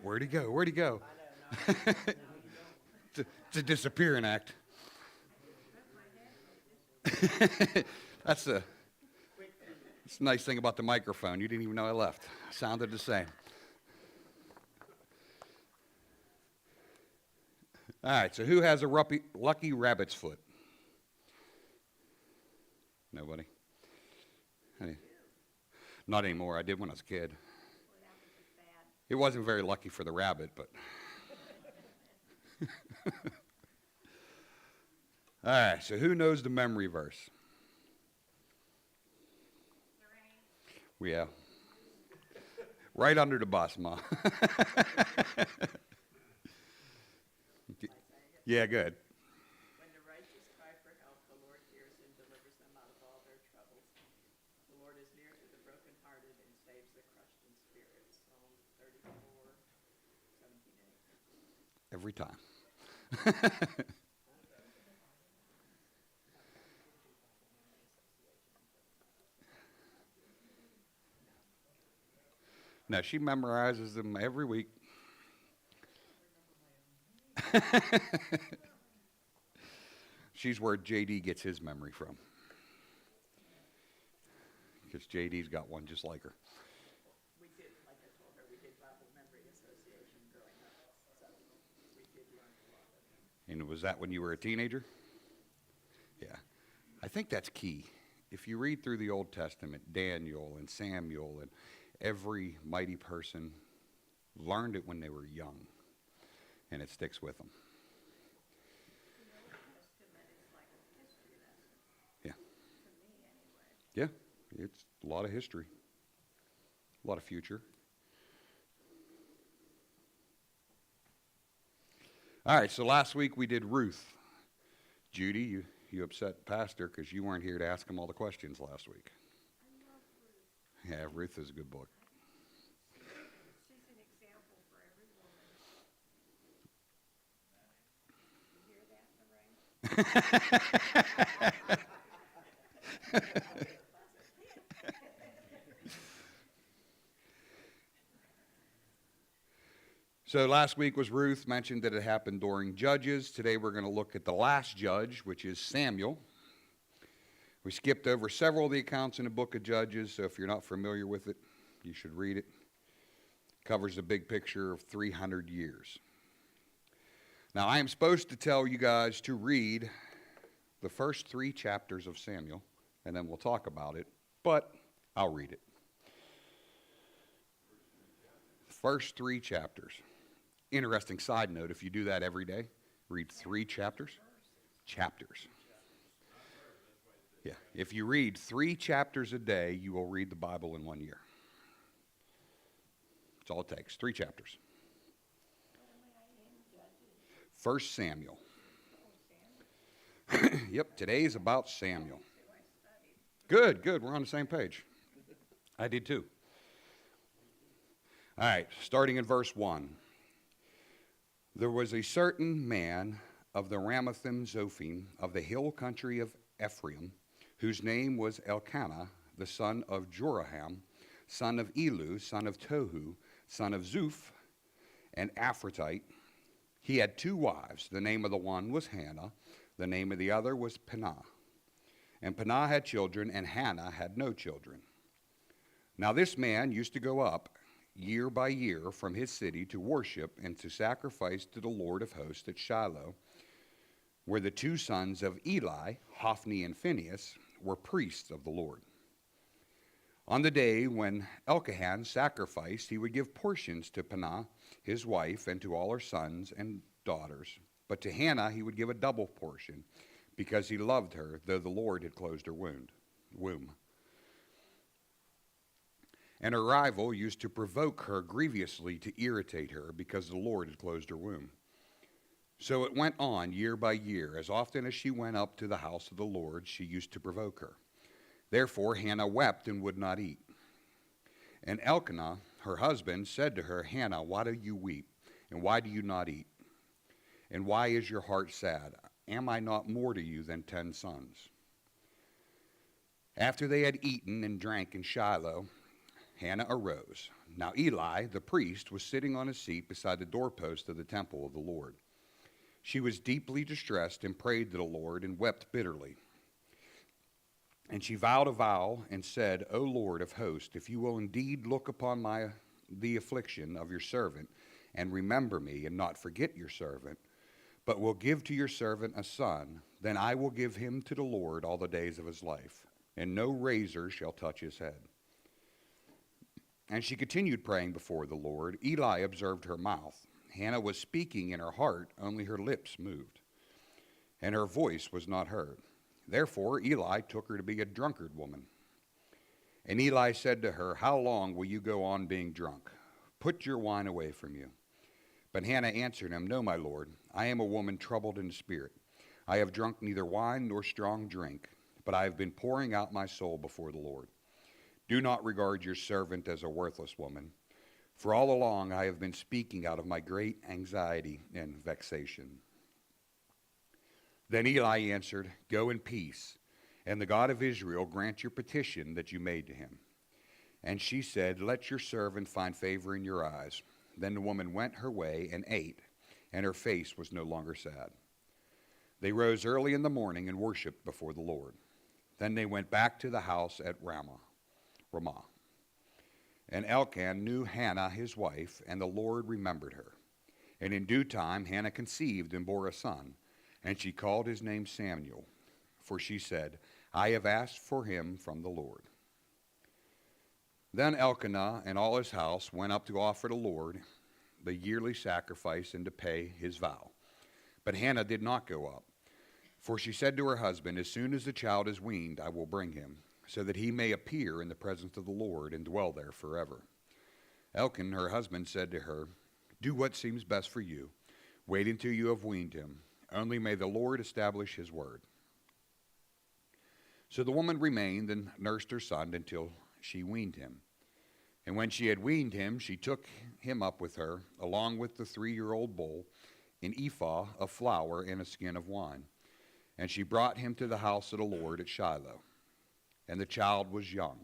Where'd he go? Where'd he go? It's a disappearing act. That's the nice thing about the microphone. You didn't even know I left. Sounded the same. All right, so who has a lucky rabbit's foot? Nobody? Not anymore. I did when I was a kid. It wasn't very lucky for the rabbit, but. All right, so who knows the memory verse? Yeah. Right under the bus, Ma. Yeah, good. When the righteous cry for help, the Lord hears and delivers them out of all their troubles. The Lord is near to the brokenhearted and saves the crushed in spirit. Psalm 34:17-8. Every time. No, she memorizes them every week. She's where JD gets his memory from. Because JD's got one just like her. We did, like I told her, we did Bible Memory Association growing up, so we did learn a lot of them. And was that when you were a teenager? Yeah. I think that's key. If you read through the Old Testament, Daniel and Samuel and every mighty person learned it when they were young, and it sticks with them. Yeah. Yeah, it's a lot of history, a lot of future. All right, so last week we did Ruth. Judy, you upset Pastor because you weren't here to ask him all the questions last week. Yeah, Ruth is a good book. She's an example for every woman. You hear that, Lorraine? So last week was Ruth, mentioned that it happened during Judges. Today we're going to look at the last judge, which is Samuel. We skipped over several of the accounts in the book of Judges, so if you're not familiar with it, you should read it. It covers the big picture of 300 years. Now, I am supposed to tell you guys to read the first 3 chapters of Samuel, and then we'll talk about it, but I'll read it. First 3 chapters. Interesting side note, if you do that every day, read 3 chapters. Chapters. Yeah, if you read 3 chapters a day, you will read the Bible in 1 year. That's all it takes, 3 chapters. 1 Samuel. Yep, today is about Samuel. Good, we're on the same page. I did too. All right, starting in verse 1. There was a certain man of the Ramathim Zophim of the hill country of Ephraim, whose name was Elkanah, the son of Joraham, son of Elu, son of Tohu, son of Zuph, an Aphratite. He had 2 wives. The name of the one was Hannah. The name of the other was Peninnah. And Peninnah had children, and Hannah had no children. Now this man used to go up year by year from his city to worship and to sacrifice to the Lord of hosts at Shiloh, where the 2 sons of Eli, Hophni and Phinehas, were priests of the Lord. On the day when Elkanah sacrificed, he would give portions to Peninnah, his wife, and to all her sons and daughters. But to Hannah he would give a double portion, because he loved her, though the Lord had closed her womb. And her rival used to provoke her grievously to irritate her, because the Lord had closed her womb. So it went on year by year. As often as she went up to the house of the Lord, she used to provoke her. Therefore Hannah wept and would not eat. And Elkanah, her husband, said to her, Hannah, why do you weep? And why do you not eat? And why is your heart sad? Am I not more to you than 10 sons? After they had eaten and drank in Shiloh, Hannah arose. Now Eli, the priest, was sitting on a seat beside the doorpost of the temple of the Lord. She was deeply distressed and prayed to the Lord and wept bitterly. And she vowed a vow and said, O Lord of hosts, if you will indeed look upon the affliction of your servant and remember me and not forget your servant, but will give to your servant a son, then I will give him to the Lord all the days of his life, and no razor shall touch his head. And she continued praying before the Lord. Eli observed her mouth. Hannah was speaking in her heart, only her lips moved, and her voice was not heard. Therefore Eli took her to be a drunkard woman. And Eli said to her, How long will you go on being drunk? Put your wine away from you. But Hannah answered him, No, my lord, I am a woman troubled in spirit. I have drunk neither wine nor strong drink, but I have been pouring out my soul before the Lord. Do not regard your servant as a worthless woman, for all along I have been speaking out of my great anxiety and vexation. Then Eli answered, Go in peace, and the God of Israel grant your petition that you made to him. And she said, Let your servant find favor in your eyes. Then the woman went her way and ate, and her face was no longer sad. They rose early in the morning and worshipped before the Lord. Then they went back to the house at Ramah. And Elkanah knew Hannah his wife, and the Lord remembered her. And in due time Hannah conceived and bore a son, and she called his name Samuel, for she said, I have asked for him from the Lord. Then Elkanah and all his house went up to offer the Lord the yearly sacrifice and to pay his vow. But Hannah did not go up, for she said to her husband, As soon as the child is weaned, I will bring him, so that he may appear in the presence of the Lord and dwell there forever. Elkanah, her husband, said to her, Do what seems best for you. Wait until you have weaned him. Only may the Lord establish his word. So the woman remained and nursed her son until she weaned him. And when she had weaned him, she took him up with her, along with the 3-year-old bull, an ephah of flour and a skin of wine. And she brought him to the house of the Lord at Shiloh. And the child was young.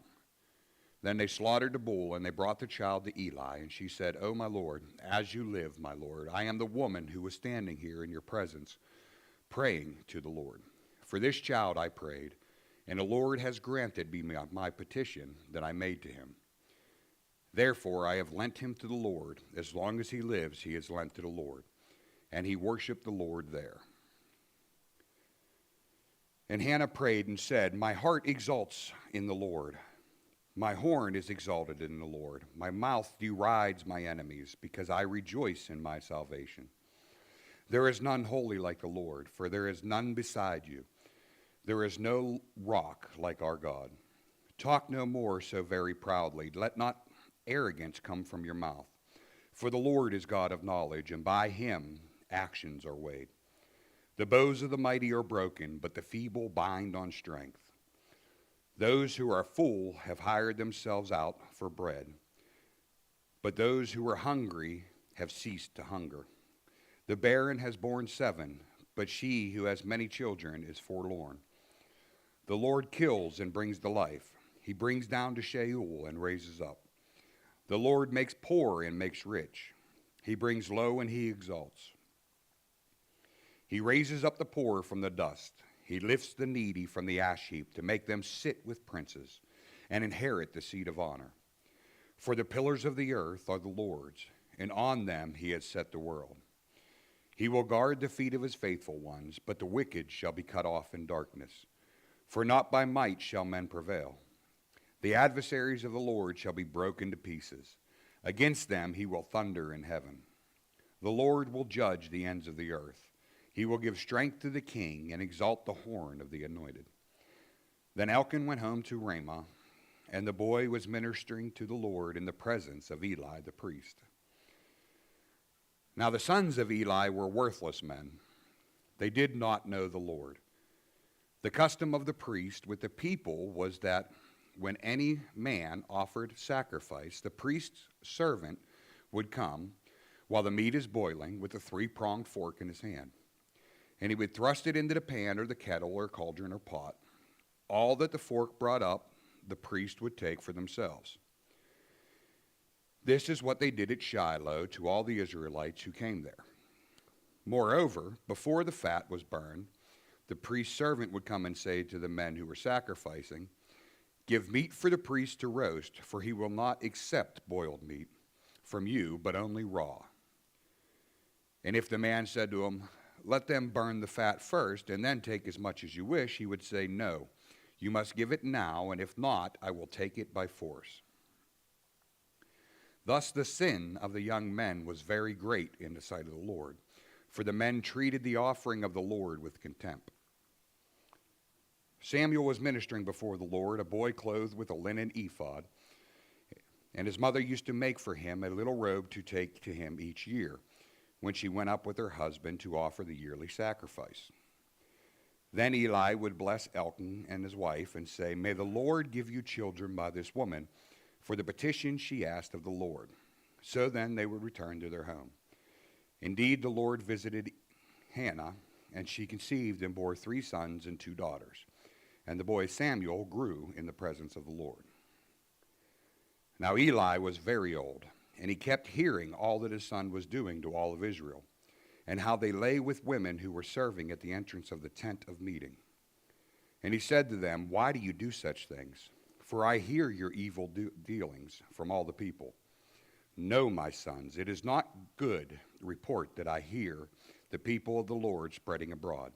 Then they slaughtered the bull, and they brought the child to Eli. And she said, O my Lord, as you live, my Lord, I am the woman who was standing here in your presence, praying to the Lord. For this child I prayed, and the Lord has granted me my petition that I made to him. Therefore I have lent him to the Lord. As long as he lives, he is lent to the Lord. And he worshiped the Lord there. And Hannah prayed and said, My heart exults in the Lord. My horn is exalted in the Lord. My mouth derides my enemies, because I rejoice in my salvation. There is none holy like the Lord, for there is none beside you. There is no rock like our God. Talk no more so very proudly. Let not arrogance come from your mouth. For the Lord is God of knowledge, and by him actions are weighed. The bows of the mighty are broken, but the feeble bind on strength. Those who are full have hired themselves out for bread, but those who are hungry have ceased to hunger. The barren has borne 7, but she who has many children is forlorn. The Lord kills and brings to life. He brings down to Sheol and raises up. The Lord makes poor and makes rich. He brings low and he exalts. He raises up the poor from the dust. He lifts the needy from the ash heap to make them sit with princes and inherit the seat of honor. For the pillars of the earth are the Lord's, and on them he has set the world. He will guard the feet of his faithful ones, but the wicked shall be cut off in darkness. For not by might shall men prevail. The adversaries of the Lord shall be broken to pieces. Against them he will thunder in heaven. The Lord will judge the ends of the earth. He will give strength to the king and exalt the horn of the anointed. Then Elkanah went home to Ramah, and the boy was ministering to the Lord in the presence of Eli the priest. Now the sons of Eli were worthless men. They did not know the Lord. The custom of the priest with the people was that when any man offered sacrifice, the priest's servant would come while the meat is boiling with a 3-pronged fork in his hand. And he would thrust it into the pan or the kettle or cauldron or pot. All that the fork brought up, the priest would take for themselves. This is what they did at Shiloh to all the Israelites who came there. Moreover, before the fat was burned, the priest's servant would come and say to the men who were sacrificing, "Give meat for the priest to roast, for he will not accept boiled meat from you, but only raw." And if the man said to him, "Let them burn the fat first, and then take as much as you wish," he would say, "No, you must give it now, and if not, I will take it by force." Thus the sin of the young men was very great in the sight of the Lord, for the men treated the offering of the Lord with contempt. Samuel was ministering before the Lord, a boy clothed with a linen ephod, and his mother used to make for him a little robe to take to him each year, when she went up with her husband to offer the yearly sacrifice. Then Eli would bless Elkanah and his wife and say, "May the Lord give you children by this woman, for the petition she asked of the Lord." So then they would return to their home. Indeed, the Lord visited Hannah, and she conceived and bore 3 sons and 2 daughters. And the boy Samuel grew in the presence of the Lord. Now Eli was very old, and he kept hearing all that his son was doing to all of Israel, and how they lay with women who were serving at the entrance of the tent of meeting. And he said to them, "Why do you do such things? For I hear your evil dealings from all the people. No, my sons, it is not good report that I hear the people of the Lord spreading abroad.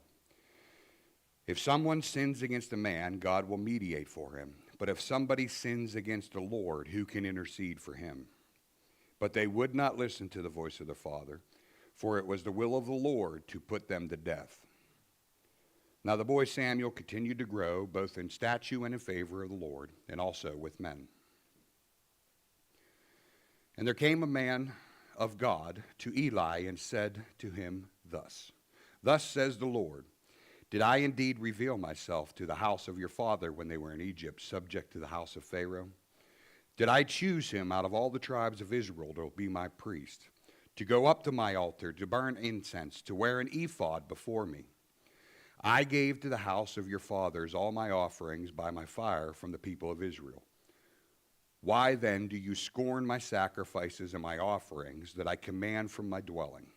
If someone sins against a man, God will mediate for him. But if somebody sins against the Lord, who can intercede for him?" But they would not listen to the voice of their father, for it was the will of the Lord to put them to death. Now the boy Samuel continued to grow, both in stature and in favor of the Lord, and also with men. And there came a man of God to Eli and said to him thus, "Thus says the Lord, did I indeed reveal myself to the house of your father when they were in Egypt, subject to the house of Pharaoh? Did I choose him out of all the tribes of Israel to be my priest, to go up to my altar, to burn incense, to wear an ephod before me? I gave to the house of your fathers all my offerings by my fire from the people of Israel. Why then do you scorn my sacrifices and my offerings that I command from my dwelling,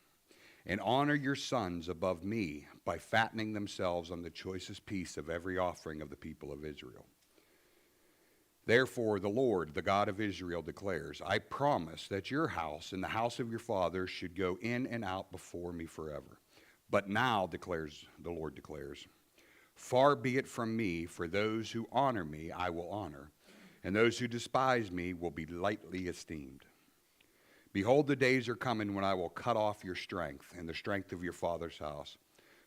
and honor your sons above me by fattening themselves on the choicest piece of every offering of the people of Israel? Therefore the Lord, the God of Israel, declares, I promise that your house and the house of your fathers should go in and out before me forever. But now, the Lord declares, far be it from me, for those who honor me I will honor, and those who despise me will be lightly esteemed. Behold, the days are coming when I will cut off your strength and the strength of your father's house,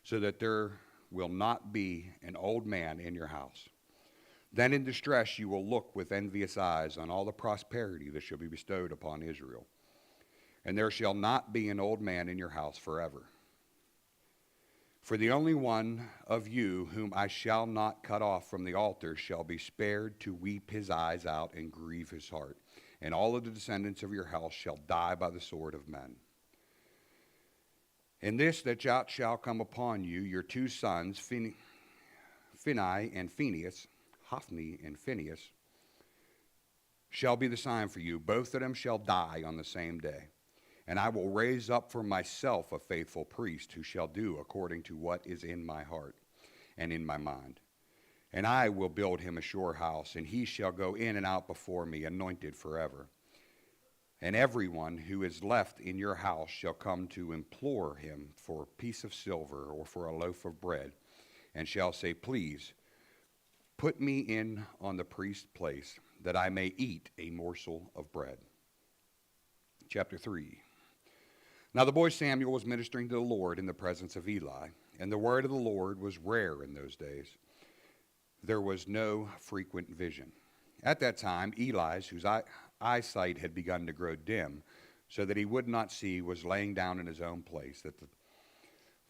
so that there will not be an old man in your house. Then in distress you will look with envious eyes on all the prosperity that shall be bestowed upon Israel. And there shall not be an old man in your house forever. For the only one of you whom I shall not cut off from the altar shall be spared to weep his eyes out and grieve his heart. And all of the descendants of your house shall die by the sword of men. And this that shall come upon you, your 2 sons, Hophni and Phinehas, shall be the sign for you. Both of them shall die on the same day. And I will raise up for myself a faithful priest who shall do according to what is in my heart and in my mind. And I will build him a sure house, and he shall go in and out before me, anointed forever. And everyone who is left in your house shall come to implore him for a piece of silver or for a loaf of bread, and shall say, please, put me in on the priest's place, that I may eat a morsel of bread. Chapter 3. Now the boy Samuel was ministering to the Lord in the presence of Eli, and the word of the Lord was rare in those days. There was no frequent vision. At that time, Eli's, whose eyesight had begun to grow dim, so that he would not see, was laying down in his own place, that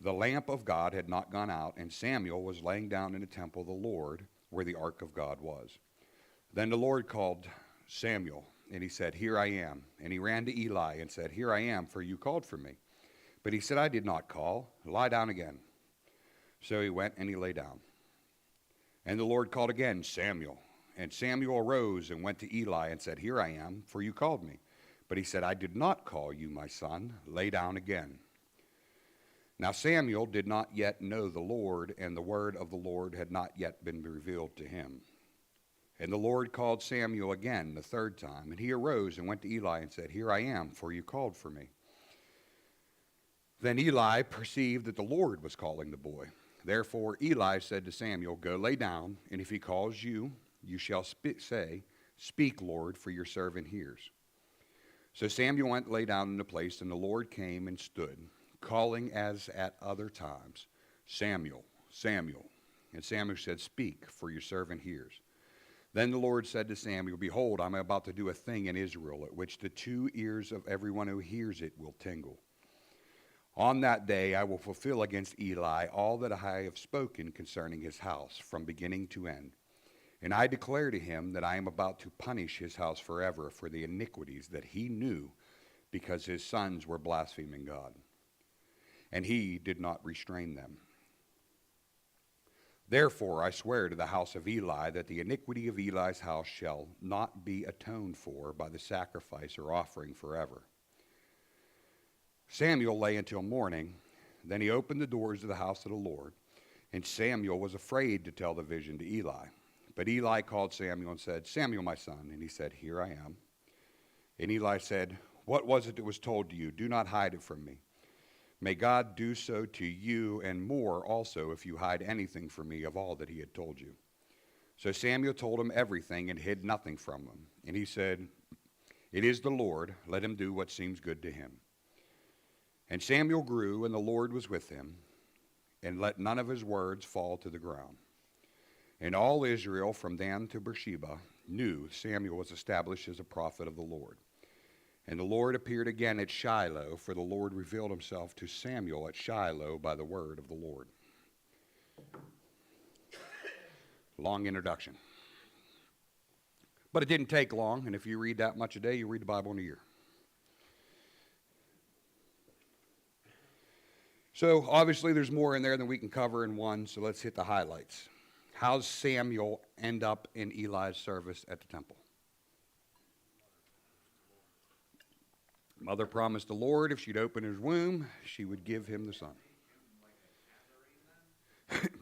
the lamp of God had not gone out, and Samuel was laying down in the temple of the Lord, where the ark of God was. Then the Lord called Samuel, and he said, here I am. And he ran to Eli and said, here I am, for you called for me. But he said, I did not call. Lie down again. So he went and he lay down. And the Lord called again, Samuel. And Samuel arose and went to Eli and said, here I am, for you called me. But he said, I did not call you, my son. Lay down again. Now Samuel did not yet know the Lord, and the word of the Lord had not yet been revealed to him. And the Lord called Samuel again the third time, and he arose and went to Eli and said, Here I am, for you called for me. Then Eli perceived that the Lord was calling the boy. Therefore Eli said to Samuel, Go lay down, and if he calls you, you shall say, Speak, Lord, for your servant hears. So Samuel went and lay down in the place, and the Lord came and stood, calling as at other times, Samuel, Samuel. And Samuel said, Speak, for your servant hears. Then the Lord said to Samuel, Behold, I am about to do a thing in Israel, at which the two ears of everyone who hears it will tingle. On that day I will fulfill against Eli all that I have spoken concerning his house, from beginning to end. And I declare to him that I am about to punish his house forever for the iniquities that he knew, because his sons were blaspheming God. And he did not restrain them. Therefore I swear to the house of Eli that the iniquity of Eli's house shall not be atoned for by the sacrifice or offering forever. Samuel lay until morning. Then he opened the doors of the house of the Lord, and Samuel was afraid to tell the vision to Eli. But Eli called Samuel and said, Samuel, my son. And he said, Here I am. And Eli said, What was it that was told to you? Do not hide it from me. May God do so to you and more also if you hide anything from me of all that he had told you. So Samuel told him everything and hid nothing from him. And he said, It is the Lord. Let him do what seems good to him. And Samuel grew, and the Lord was with him, and let none of his words fall to the ground. And all Israel from Dan to Beersheba knew Samuel was established as a prophet of the Lord. And the Lord appeared again at Shiloh, for the Lord revealed himself to Samuel at Shiloh by the word of the Lord. Long introduction. But it didn't take long, and if you read that much a day, you read the Bible in a year. So obviously there's more in there than we can cover in one, so let's hit the highlights. How does Samuel end up in Eli's service at the temple? Mother promised the Lord if she'd open his womb, she would give him the son.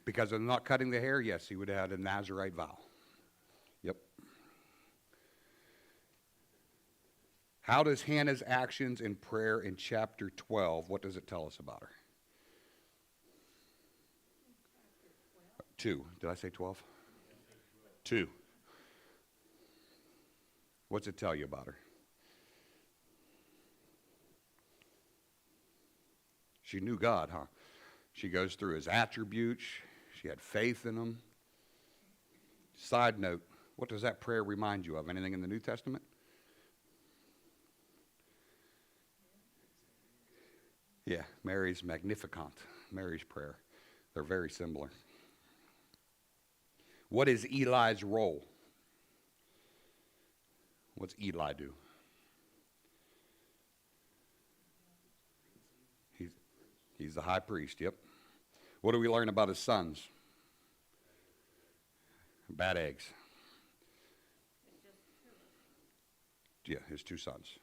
Because of not cutting the hair, yes, he would have had a Nazirite vow. Yep. How does Hannah's actions in prayer in chapter 12, what does it tell us about her? 2. Did I say 12? 2. What's it tell you about her? She knew God, huh? She goes through his attributes. She had faith in him. Side note, what does that prayer remind you of? Anything in the New Testament? Yeah, Mary's Magnificat, Mary's prayer. They're very similar. What is Eli's role? What's Eli do? He's the high priest, yep. What do we learn about his sons? Bad eggs. Yeah, his 2 sons.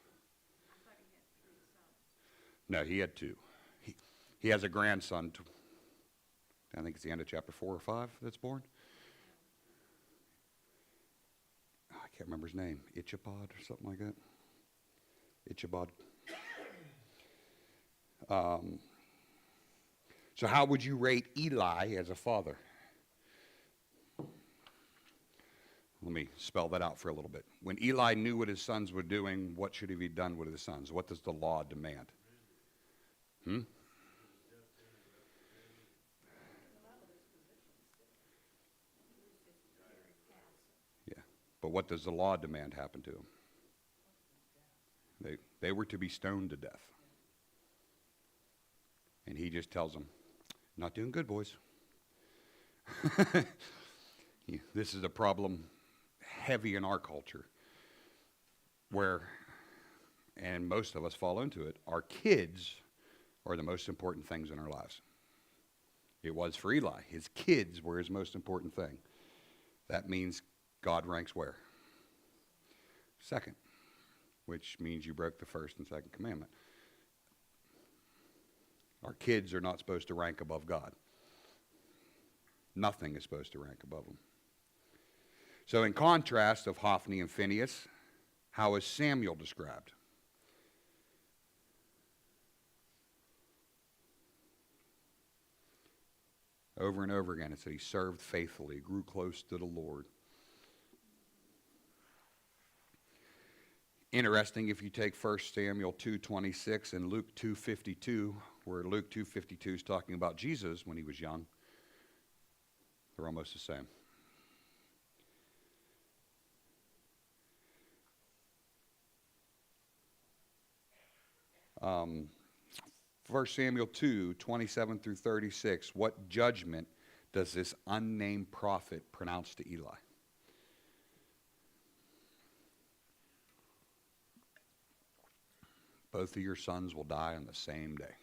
I thought he had 3 sons. No, he had 2. He has a grandson, I think it's the end of chapter 4 or 5 that's born. I can't remember his name. Ichabod or something like that. Ichabod. So how would you rate Eli as a father? Let me spell that out for a little bit. When Eli knew what his sons were doing, what should he have done with his sons? What does the law demand? Yeah, but what does the law demand happen to them? They were to be stoned to death. And he just tells them, not doing good, boys. This is a problem heavy in our culture where, and most of us fall into it, our kids are the most important things in our lives. It was for Eli. His kids were his most important thing. That means God ranks where? Second. which means you broke the first and second commandment. Our kids are not supposed to rank above God. Nothing is supposed to rank above them. So in contrast of Hophni and Phinehas, how is Samuel described? Over and over again, it said he served faithfully, grew close to the Lord. Interesting, if you take 1 Samuel 2:26 and Luke 2:52, where Luke 2:52 is talking about Jesus when he was young, they're almost the same. Um, 1 Samuel 2:27 through 36, what judgment does this unnamed prophet pronounce to Eli? Both of your sons will die on the same day.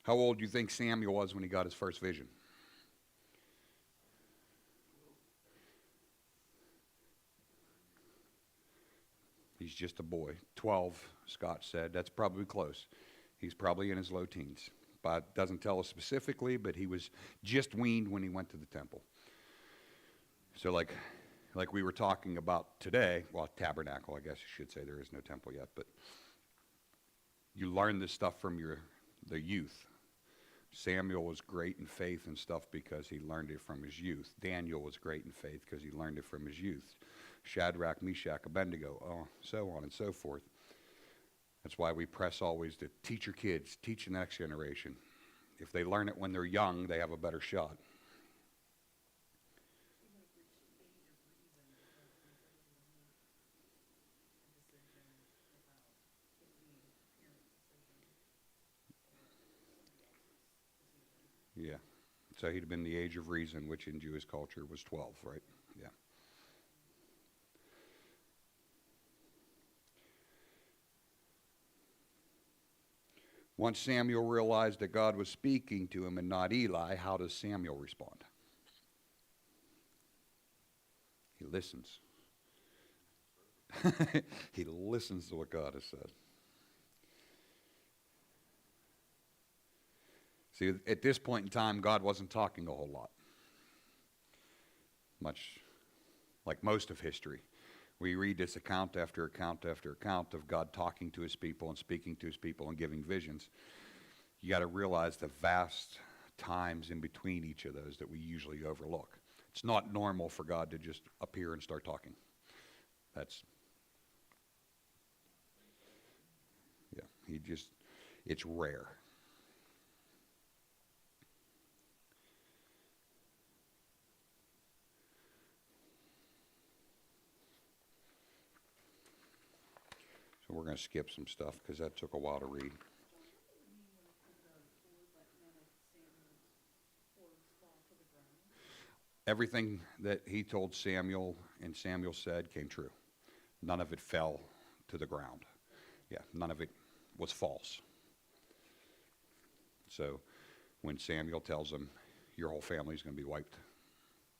How old do you think Samuel was when he got his first vision? He's just a boy. 12, Scott said. That's probably close. He's probably in his low teens. But doesn't tell us specifically, but he was just weaned when he went to the temple. So like we were talking about today, well, tabernacle, I guess you should say, there is no temple yet, but you learn this stuff from the youth. Samuel was great in faith and stuff because he learned it from his youth. Daniel was great in faith because he learned it from his youth. Shadrach, Meshach, Abednego, so on and so forth. That's why we press always to teach your kids, teach the next generation. If they learn it when they're young, they have a better shot. Yeah. So he'd have been the age of reason, which in Jewish culture was 12, right? Yeah. Once Samuel realized that God was speaking to him and not Eli, how does Samuel respond? He listens. He listens to what God has said. See, at this point in time, God wasn't talking a whole lot. Much like most of history. We read this account after account after account of God talking to his people and speaking to his people and giving visions. You got to realize the vast times in between each of those that we usually overlook. It's not normal for God to just appear and start talking. It's rare. So we're going to skip some stuff because that took a while to read. Everything that he told Samuel and Samuel said came true. None of it fell to the ground. Yeah, none of it was false. So when Samuel tells him, your whole family is going to be wiped,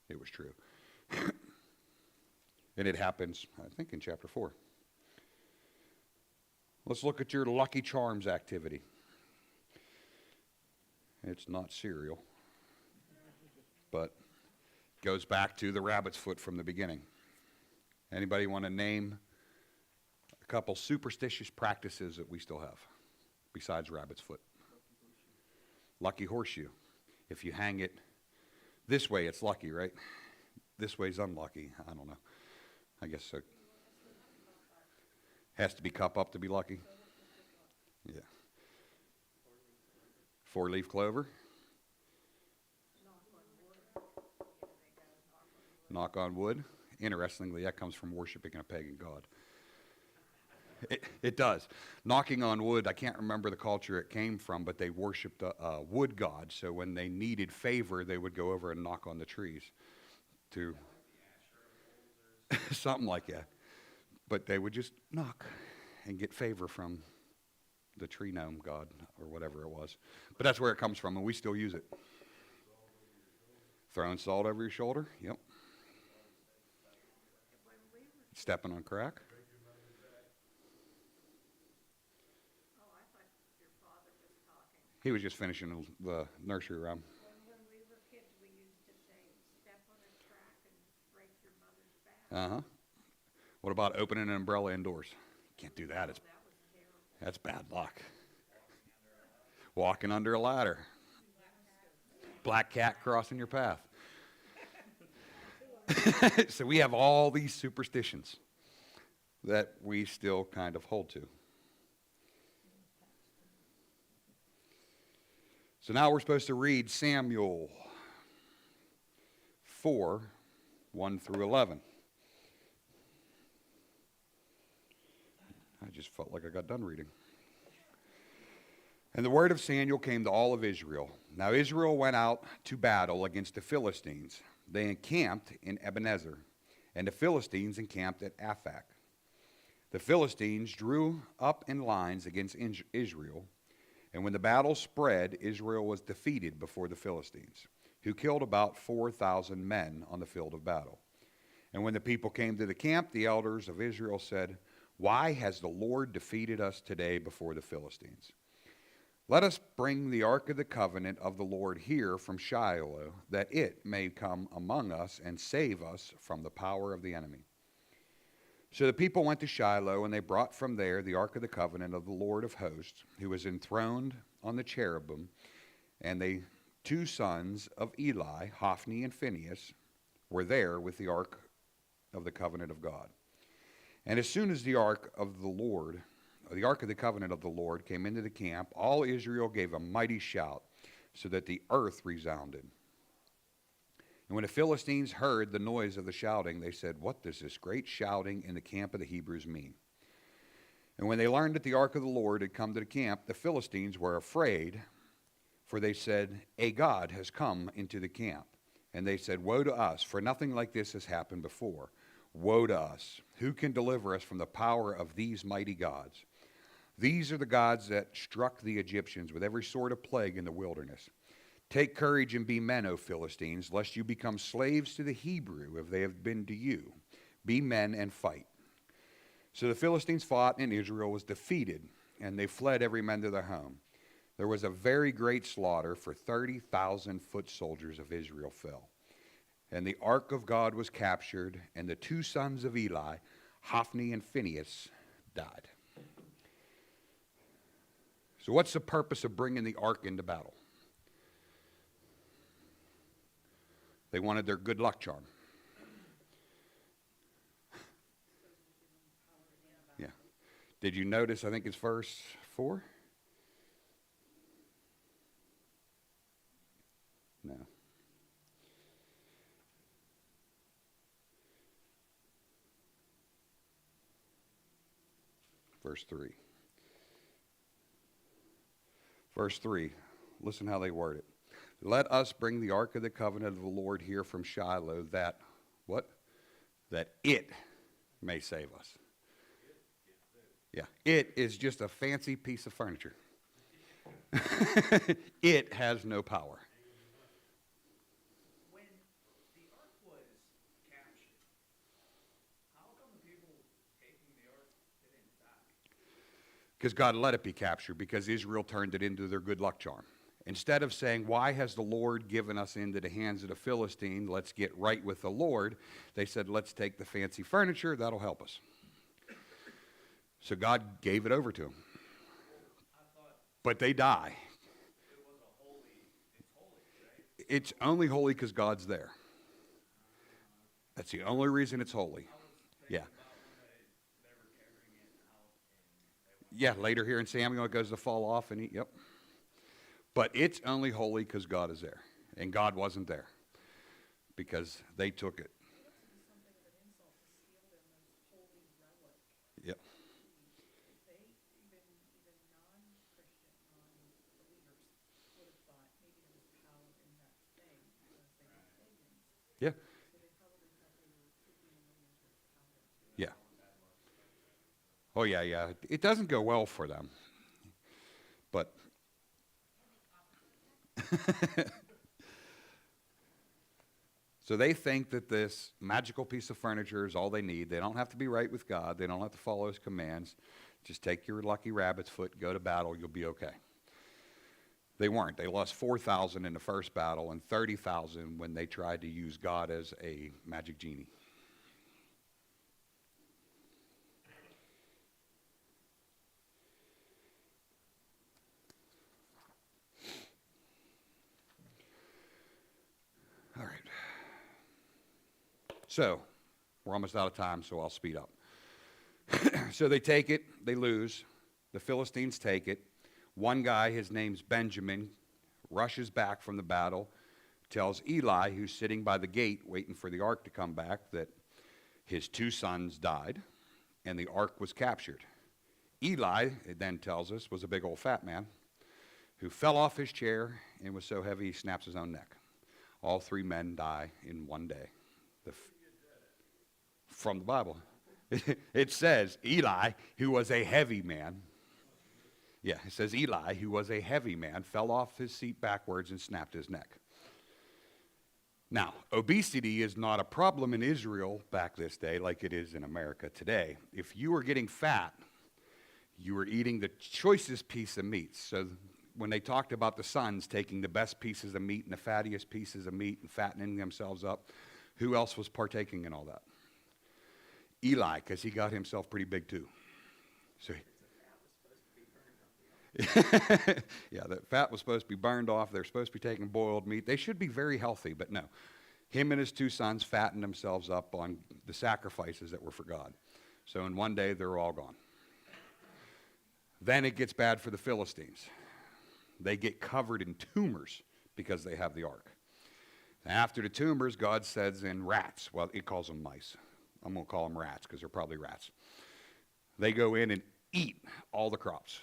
it was true. And it happens, I think, in chapter 4. Let's look at your Lucky Charms activity. It's not cereal, but goes back to the rabbit's foot from the beginning. Anybody want to name a couple superstitious practices that we still have besides rabbit's foot? Lucky horseshoe. If you hang it this way, it's lucky, right? This way's unlucky. I don't know. I guess so. Has to be cup up to be lucky? Yeah. 4-leaf clover. Knock on wood. Interestingly, that comes from worshiping a pagan god. It does. Knocking on wood, I can't remember the culture it came from, but they worshipped a wood god. So when they needed favor, they would go over and knock on the trees to something like that. But they would just knock and get favor from the tree gnome god or whatever it was. But that's where it comes from, and we still use it. Throwing salt over your shoulder. Yep. When we were, Stepping on crack. oh, I thought your father was talking. He was just finishing the nursery rhyme. When we were kids, we used to say, step on a crack and break your mother's back. Uh-huh. What about opening an umbrella indoors? Can't do that. That was terrible. That's bad luck. Walking under a ladder. Black cat crossing your path. So we have all these superstitions that we still kind of hold to. So now we're supposed to read Samuel 4, 1 through 11. I just felt like I got done reading. And the word of Samuel came to all of Israel. Now Israel went out to battle against the Philistines. They encamped in Ebenezer, and the Philistines encamped at Aphek. The Philistines drew up in lines against Israel, and when the battle spread, Israel was defeated before the Philistines, who killed about 4,000 men on the field of battle. And when the people came to the camp, the elders of Israel said, "Why has the Lord defeated us today before the Philistines? Let us bring the ark of the covenant of the Lord here from Shiloh, that it may come among us and save us from the power of the enemy." So the people went to Shiloh, and they brought from there the ark of the covenant of the Lord of hosts, who was enthroned on the cherubim, and the two sons of Eli, Hophni and Phinehas, were there with the ark of the covenant of God. And as soon as the ark of the covenant of the Lord came into the camp, all Israel gave a mighty shout, so that the earth resounded. And when the Philistines heard the noise of the shouting, they said, "What does this great shouting in the camp of the Hebrews mean?" And when they learned that the ark of the Lord had come to the camp, the Philistines were afraid, for they said, "A god has come into the camp." And they said, "Woe to us, for nothing like this has happened before. Woe to us! Who can deliver us from the power of these mighty gods? These are the gods that struck the Egyptians with every sort of plague in the wilderness. Take courage and be men, O Philistines, lest you become slaves to the Hebrew, if they have been to you. Be men and fight." So the Philistines fought, and Israel was defeated, and they fled every man to their home. There was a very great slaughter, for 30,000 foot soldiers of Israel fell. And the ark of God was captured, and the two sons of Eli, Hophni and Phinehas, died. So what's the purpose of bringing the ark into battle? They wanted their good luck charm. Yeah. Did you notice, I think it's verse 4? No. Verse 3. Verse 3. Listen how they word it. Let us bring the ark of the covenant of the Lord here from Shiloh, that, what? That it may save us. Yeah, it is just a fancy piece of furniture. It has no power. When the ark was captured, how come the people taking the ark didn't die? Because God let it be captured, because Israel turned it into their good luck charm. Instead of saying, "Why has the Lord given us into the hands of the Philistine? Let's get right with the Lord," they said, "Let's take the fancy furniture. That'll help us." So God gave it over to them. I thought But they die. it was a holy, it's holy, right? It's only holy because God's there. That's the only reason it's holy. I was thinking Yeah. about when they were carrying it out and they went, Yeah, later here in Samuel, it goes to fall off and eat. Yep. But it's only holy because God is there. And God wasn't there because they took it. Something of an insult to steal their most holy relic. Yep. They, even non-Christian, non-believers would have thought maybe there was power in that thing because they were pagans. Yeah. So they probably thought they were taking away their power too. Yeah. Oh, yeah, yeah. It doesn't go well for them. But So they think that this magical piece of furniture is all they need. They don't have to be right with God. They don't have to follow his commands. Just take your lucky rabbit's foot, go to battle, you'll be okay. They weren't. They lost 4,000 in the first battle and 30,000 when they tried to use God as a magic genie. All right. So, we're almost out of time, so I'll speed up. So they take it, they lose. The Philistines take it. One guy, his name's Benjamin, rushes back from the battle, tells Eli, who's sitting by the gate waiting for the ark to come back, that his 2 sons died and the ark was captured. Eli, it then tells us, was a big old fat man who fell off his chair and was so heavy he snaps his own neck. All 3 men die in one day. From the Bible. It says Eli, who was a heavy man. Yeah, it says Eli, who was a heavy man, fell off his seat backwards and snapped his neck. Now, obesity is not a problem in Israel back this day like it is in America today. If you were getting fat, you were eating the choicest piece of meat. So when they talked about the sons taking the best pieces of meat and the fattiest pieces of meat and fattening themselves up, who else was partaking in all that? Eli, because he got himself pretty big too. So, yeah, the fat was supposed to be burned off. They're supposed to be taking boiled meat. They should be very healthy, but no. Him and his 2 sons fattened themselves up on the sacrifices that were for God. So in one day, they're all gone. Then it gets bad for the Philistines. They get covered in tumors because they have the ark. After the tumors, God says in rats, well, he calls them mice. I'm going to call them rats because they're probably rats. They go in and eat all the crops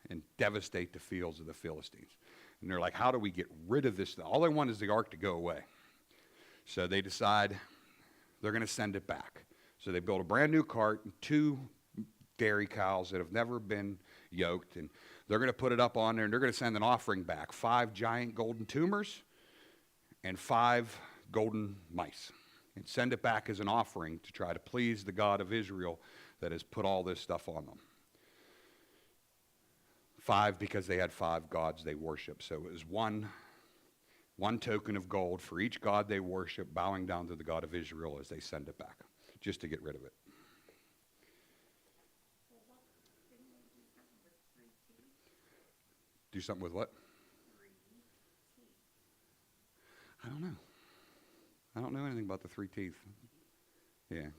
and devastate the fields of the Philistines. And they're like, how do we get rid of this? All they want is the ark to go away. So they decide they're going to send it back. So they build a brand new cart and 2 dairy cows that have never been yoked. And they're going to put it up on there and they're going to send an offering back. 5 giant golden tumors and 5 golden mice. And send it back as an offering to try to please the God of Israel that has put all this stuff on them. 5 because they had 5 gods they worship. So it was one token of gold for each god they worship, bowing down to the God of Israel as they send it back, just to get rid of it. Well, what, didn't they do something with 3 teeth? Do something with what? 3 teeth. I don't know. I don't know anything about the 3 teeth. Yeah.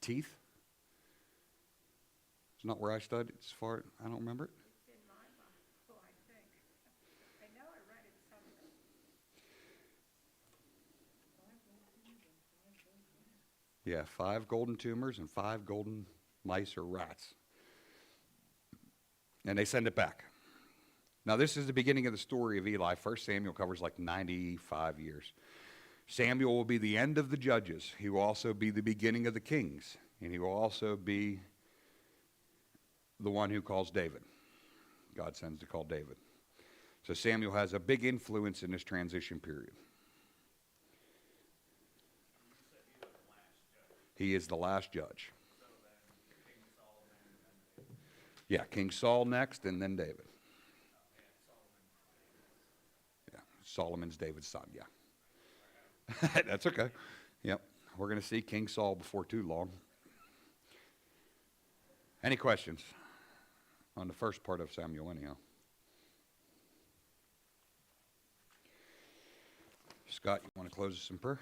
Teeth? It's not where I studied. As far I don't remember it. It's in my Bible, I think. I know I read it somewhere. 5 golden tumors and 5 golden mice. Yeah, 5 golden tumors and 5 golden mice or rats. And they send it back. Now, this is the beginning of the story of Eli. 1 Samuel covers like 95 years. Samuel will be the end of the judges. He will also be the beginning of the kings. And he will also be the one who calls David. God sends to call David. So Samuel has a big influence in this transition period. He is the last judge. Yeah, King Saul next, and then David. Yeah, Solomon's David's son, yeah. That's okay. Yep, we're going to see King Saul before too long. Any questions on the first part of Samuel anyhow? Scott, you want to close us in prayer?